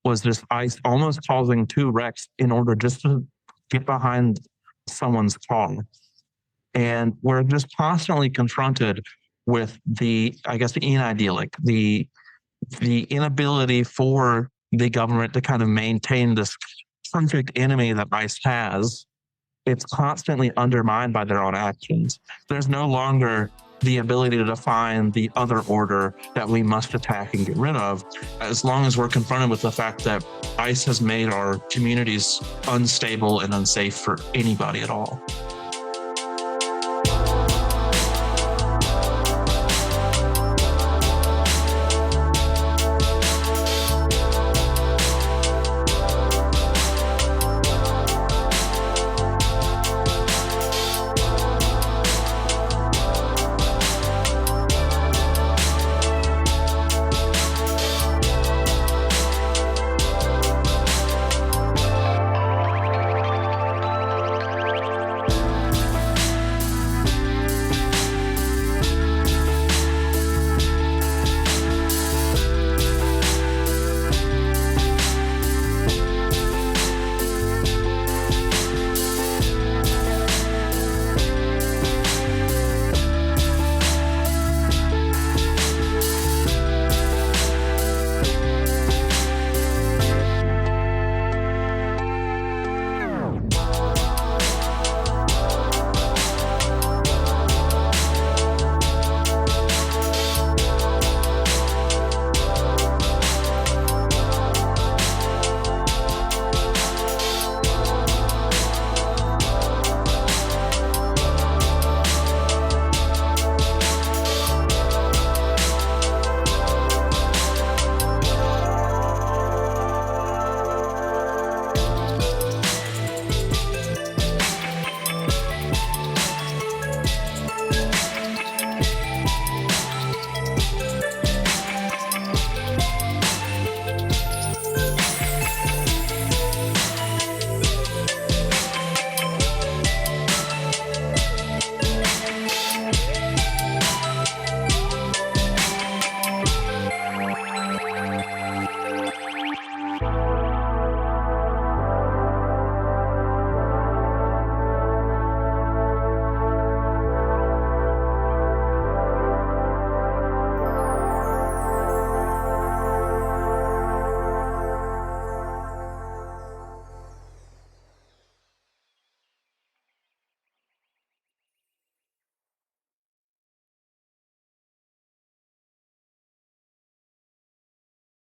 Was this ICE almost causing 2 wrecks in order just to get behind someone's car. And we're just constantly confronted with the inidyllic, the inability for the government to kind of maintain this perfect enemy that ICE has. It's constantly undermined by their own actions. There's no longer the ability to define the other order that we must attack and get rid of, as long as we're confronted with the fact that ICE has made our communities unstable and unsafe for anybody at all.